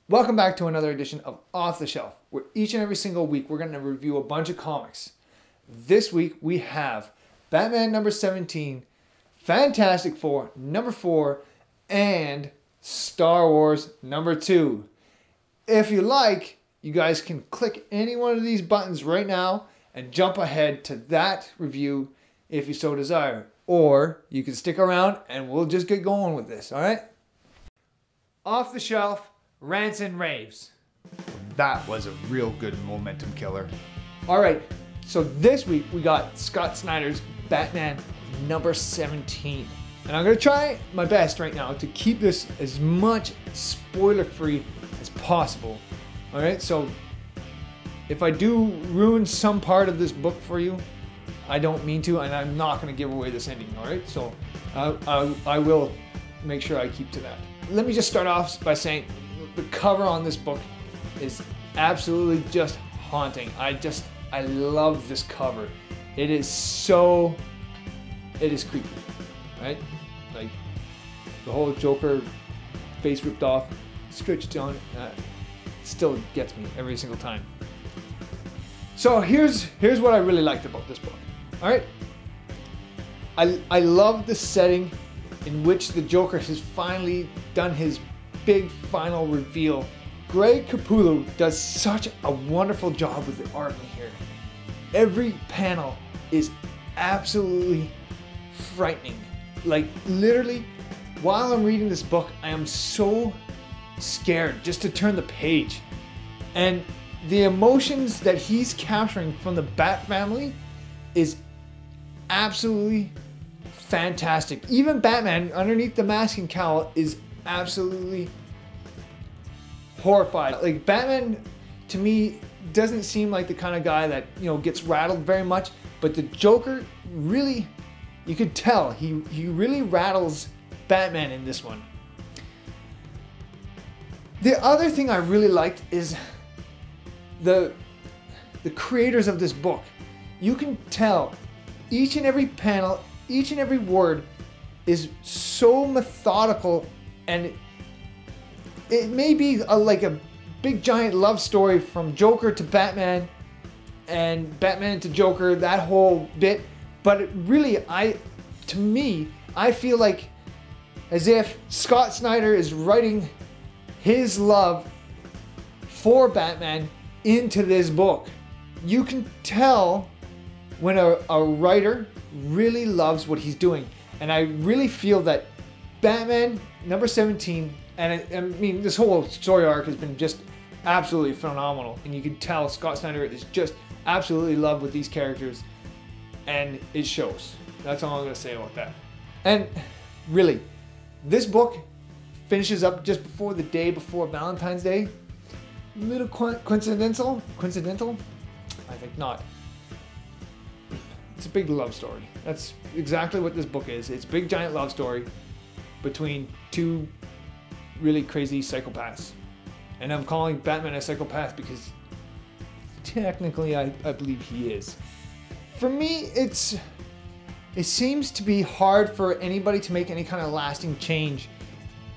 Welcome back to another edition of Off the Shelf, where each and every single week we're going to review a bunch of comics. This week we have Batman number 17, Fantastic Four number 4, and Star Wars number 2. If you like, you guys can click any one of these buttons right now and jump ahead to that review if you so desire. Or you can stick around and we'll just get going with this, alright? Off the Shelf, Rants and Raves. That was a real good momentum killer. Alright, so this week we got Scott Snyder's Batman number 17. And I'm going to try my best right now to keep this as much spoiler-free as possible. Alright, so if I do ruin some part of this book for you, I don't mean to, and I'm not going to give away this ending, alright? So I will make sure I keep to that. Let me just start off by saying the cover on this book is absolutely just haunting. I love this cover. It is creepy, right? Like the whole Joker face ripped off, stretched on, still gets me every single time. So here's what I really liked about this book. All right, I love the setting in which the Joker has finally done his big final reveal. Greg Capullo does such a wonderful job with the art in here. Every panel is absolutely frightening. Like literally, while I'm reading this book, I am so scared just to turn the page. And the emotions that he's capturing from the Bat family is absolutely fantastic. Even Batman, underneath the mask and cowl, is absolutely horrified. Like Batman, to me, doesn't seem like the kind of guy that, you know, gets rattled very much. But the Joker really, you could tell, he really rattles Batman in this one. The other thing I really liked is the creators of this book. You can tell each and every panel, each and every word is so methodical, and it may be like a big giant love story from Joker to Batman and Batman to Joker, that whole bit. But it really, to me, I feel like as if Scott Snyder is writing his love for Batman into this book. You can tell when a writer really loves what he's doing. And I really feel that Batman number 17, and I mean this whole story arc has been just absolutely phenomenal. And you can tell Scott Snyder is just absolutely in love with these characters. And it shows. That's all I'm going to say about that. And really, this book finishes up just before the day before Valentine's Day. A little coincidental? I think not. It's a big love story. That's exactly what this book is. It's a big giant love story between two really crazy psychopaths. And I'm calling Batman a psychopath because technically I believe he is. For me, it seems to be hard for anybody to make any kind of lasting change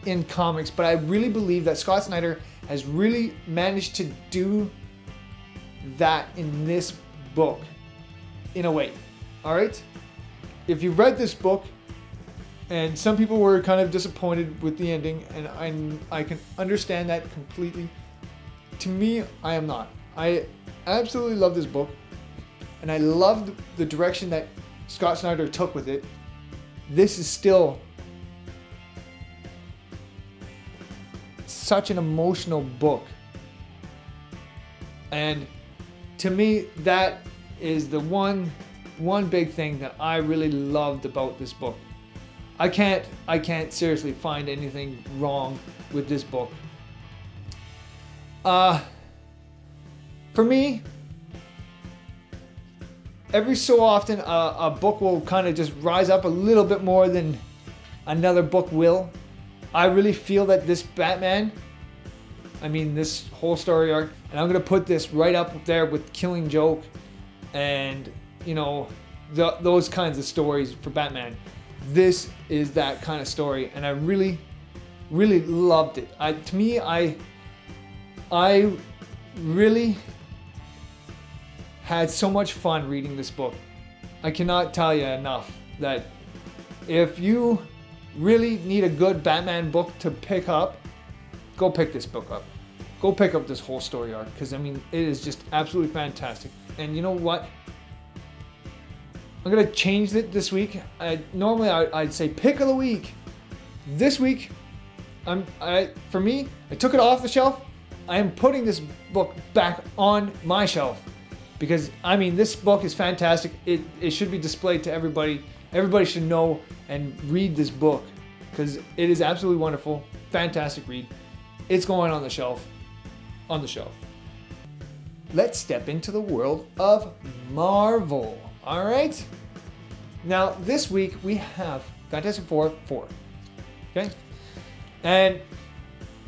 in comics, but I really believe that Scott Snyder has really managed to do that in this book, in a way. All right? If you've read this book, and some people were kind of disappointed with the ending, and I can understand that completely. To me, I am not. I absolutely love this book, and I love the direction that Scott Snyder took with it. This is still such an emotional book, and to me that is the one big thing that I really loved about this book. I can't seriously find anything wrong with this book. For me, every so often a book will kind of just rise up a little bit more than another book will. I really feel that this Batman, this whole story arc, and I'm going to put this right up there with Killing Joke and, you know, those kinds of stories for Batman. This is that kind of story, and I really, really loved it. To me, I really had so much fun reading this book. I cannot tell you enough that if you really need a good Batman book to pick up, go pick this book up. Go pick up this whole story arc, because I mean, it is just absolutely fantastic. And you know what? I'm gonna change it this week. Normally I'd say pick of the week. This week, for me, I took it off the shelf. I am putting this book back on my shelf because I mean, this book is fantastic. It should be displayed to everybody. Everybody should know and read this book because it is absolutely wonderful. Fantastic read. It's going on the shelf. On the shelf. Let's step into the world of Marvel. All right. Now this week we have Fantastic Four 4. Okay. And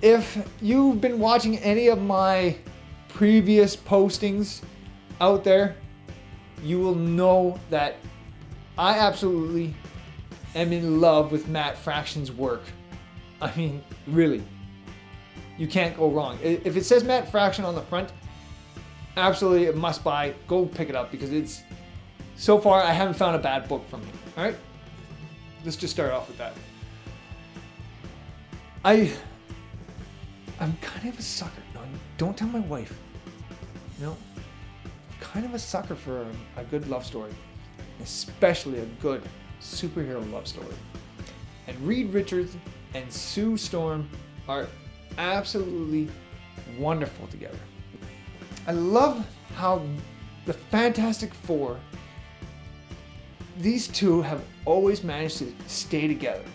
if you've been watching any of my previous postings out there, you will know that I absolutely am in love with Matt Fraction's work. I mean, really. You can't go wrong. If it says Matt Fraction on the front, absolutely a must buy. Go pick it up because it's, so far I haven't found a bad book from him. All right, let's just start off with that. I'm kind of a sucker. No, don't tell my wife. You know, I'm kind of a sucker for a good love story, especially a good superhero love story. And Reed Richards and Sue Storm are absolutely wonderful together. I love how the Fantastic Four, these two have always managed to stay together.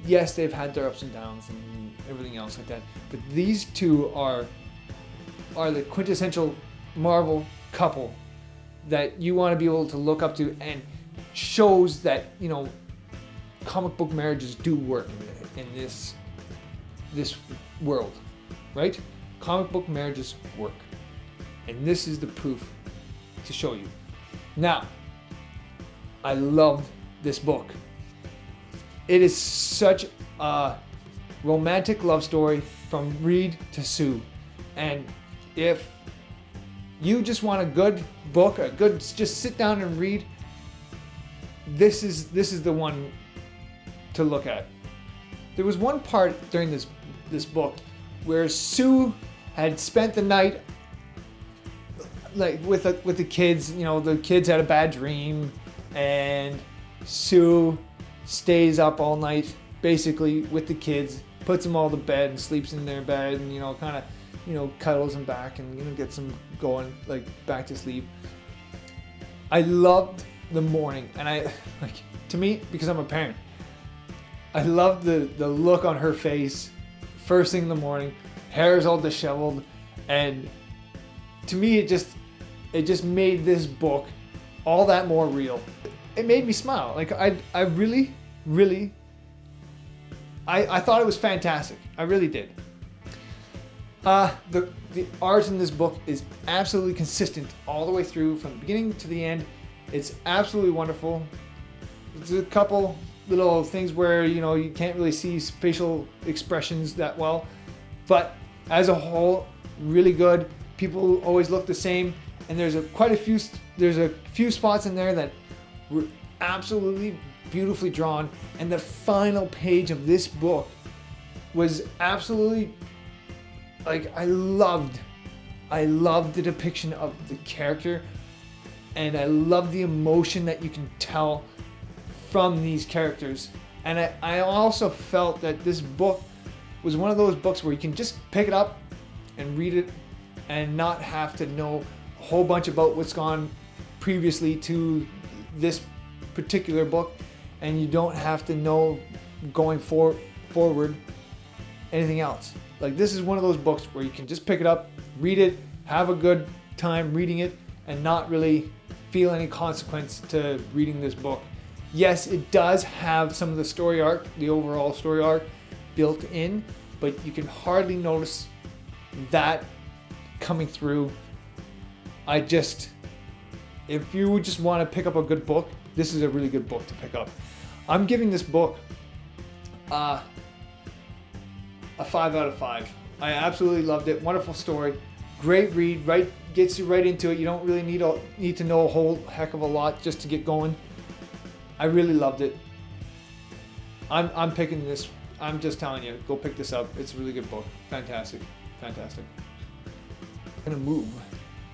Yes, they've had their ups and downs and everything else like that, but these two are the quintessential Marvel couple that you want to be able to look up to, and shows that, you know, comic book marriages do work in this world, right? Comic book marriages work, and this is the proof to show you. Now, I love this book. It is such a romantic love story from Reed to Sue, and if you just want a good book, a good just sit down and read, this is the one to look at. There was one part during this book where Sue had spent the night like with the kids. You know, the kids had a bad dream, and Sue stays up all night basically with the kids, puts them all to bed and sleeps in their bed, and, you know, kind of, you know, cuddles them back and, you know, gets them going like back to sleep. I loved the morning, and I like, to me, because I'm a parent, I loved the look on her face first thing in the morning, hair's all disheveled, and to me it just made this book all that more real. It made me smile. Like I really I thought it was fantastic. I really did. The art in this book is absolutely consistent all the way through from the beginning to the end. It's absolutely wonderful. There's a couple little things where, you know, you can't really see facial expressions that well, but as a whole, really good. People always look the same, and there's a few spots in there that were absolutely beautifully drawn, and the final page of this book was absolutely, like, I loved the depiction of the character, and I love the emotion that you can tell from these characters. And I also felt that this book was one of those books where you can just pick it up and read it and not have to know a whole bunch about what's gone previously to this particular book, and you don't have to know going forward anything else. Like, this is one of those books where you can just pick it up, read it, have a good time reading it, and not really feel any consequence to reading this book. Yes, it does have some of the story arc, the overall story arc built in, but you can hardly notice that coming through. If you just want to pick up a good book, this is a really good book to pick up. I'm giving this book a 5 out of 5. I absolutely loved it. Wonderful story. Great read. Right, gets you right into it. You don't really need to know a whole heck of a lot just to get going. I really loved it. I'm picking this. I'm just telling you, go pick this up. It's a really good book. Fantastic. Fantastic. I'm gonna move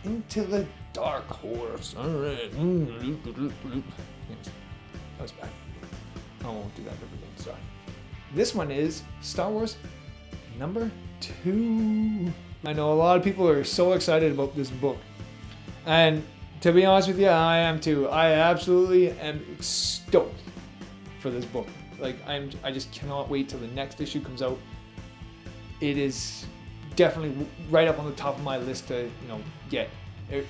into the dark horse. All right. That was bad. I won't do that ever again. Sorry. This one is Star Wars number 2. I know a lot of people are so excited about this book. And to be honest with you, I am too. I absolutely am stoked for this book. Like, I just cannot wait till the next issue comes out. It is definitely right up on the top of my list to, get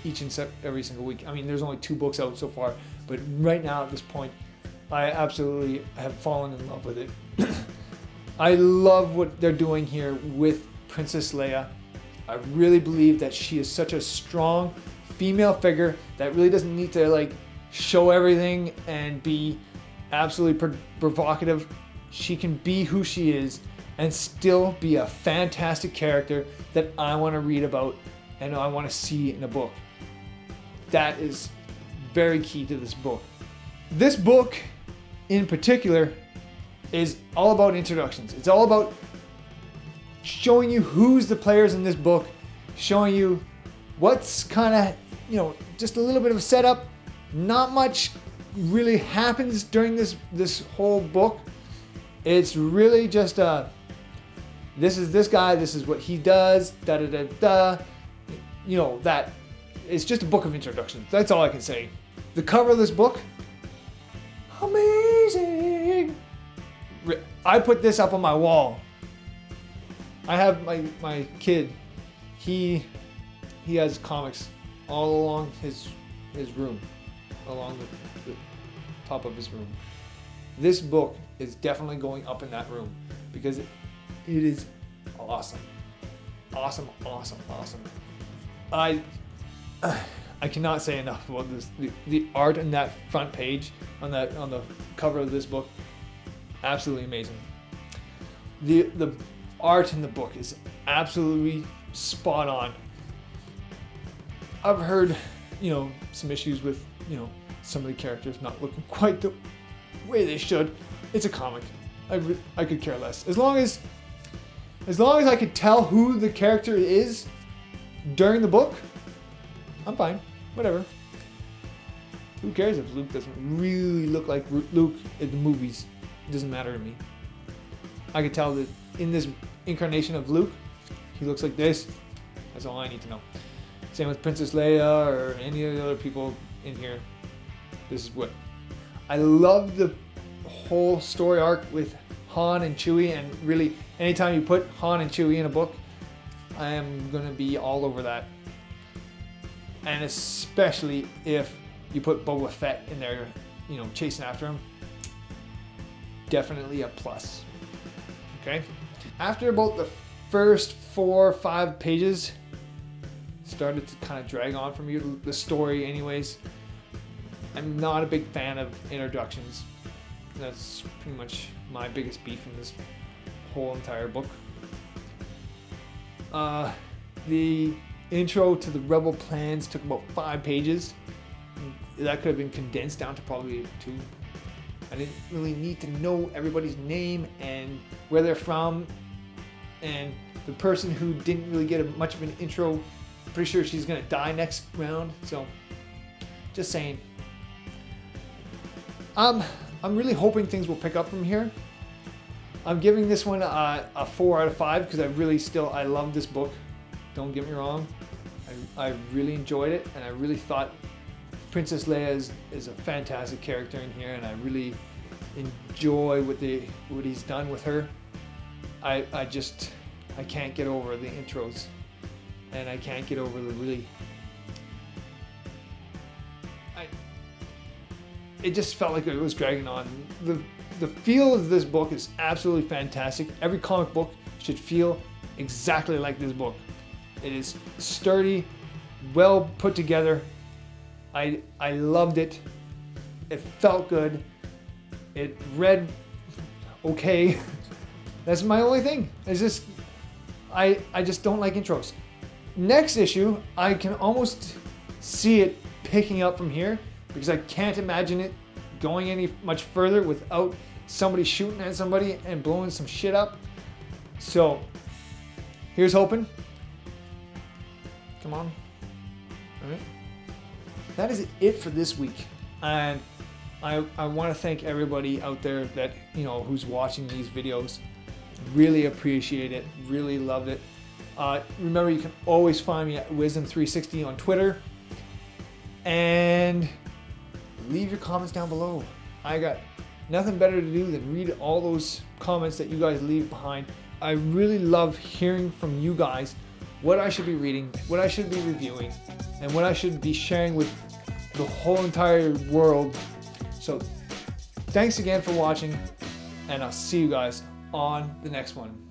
each and every single week. I mean, there's only 2 books out so far, but right now at this point, I absolutely have fallen in love with it. I love what they're doing here with Princess Leia. I really believe that she is such a strong female figure that really doesn't need to show everything and be absolutely provocative. She can be who she is and still be a fantastic character that I want to read about and I want to see in a book. That is very key to this book. This book in particular is all about introductions. It's all about showing you who's the players in this book, showing you what's kind of, just a little bit of a setup. Not much really happens during this whole book. It's really just this is this guy, this is what he does, da da da da. That it's just a book of introductions. That's all I can say. The cover of this book, amazing. I put this up on my wall. I have my kid. He has comics all along his room, along the top of his room. This book is definitely going up in that room because it is awesome. Awesome, awesome, awesome. I cannot say enough about this. The art in that front page on the cover of this book, absolutely amazing. The art in the book is absolutely spot on. I've heard, some issues with, some of the characters not looking quite the way they should. It's a comic. I could care less. As long as I could tell who the character is during the book, I'm fine. Whatever. Who cares if Luke doesn't really look like Luke in the movies? It doesn't matter to me. I could tell that in this incarnation of Luke, he looks like this. That's all I need to know. Same with Princess Leia or any of the other people in here. This is what I love, the whole story arc with Han and Chewie, and really anytime you put Han and Chewie in a book, I am gonna be all over that. And especially if you put Boba Fett in there, chasing after him. Definitely a plus. Okay? After about the first 4 or 5 pages, started to kind of drag on for me, the story anyways. I'm not a big fan of introductions. That's pretty much my biggest beef in this whole entire book. The intro to the Rebel plans took about 5 pages. That could have been condensed down to probably 2. I didn't really need to know everybody's name and where they're from. And the person who didn't really get much of an intro, pretty sure she's gonna die next round. So, just saying. I'm really hoping things will pick up from here. I'm giving this one a 4 out of 5 because I love this book. Don't get me wrong. I really enjoyed it, and I really thought Princess Leia is a fantastic character in here, and I really enjoy what he's done with her. I can't get over the intros, and I can't get over the really. It just felt like it was dragging on. The feel of this book is absolutely fantastic. Every comic book should feel exactly like this book. It is sturdy, well put together. I loved it. It felt good. It read okay. That's my only thing. It's just, I just don't like intros. Next issue, I can almost see it picking up from here because I can't imagine it going any much further without somebody shooting at somebody and blowing some shit up. So here's hoping. Come on. All right. That is it for this week. And I want to thank everybody out there that, you know, who's watching these videos. Really appreciate it. Really love it. Remember, you can always find me at Wisdom360 on Twitter. And leave your comments down below. I got nothing better to do than read all those comments that you guys leave behind. I really love hearing from you guys what I should be reading, what I should be reviewing, and what I should be sharing with the whole entire world. So thanks again for watching, and I'll see you guys on the next one.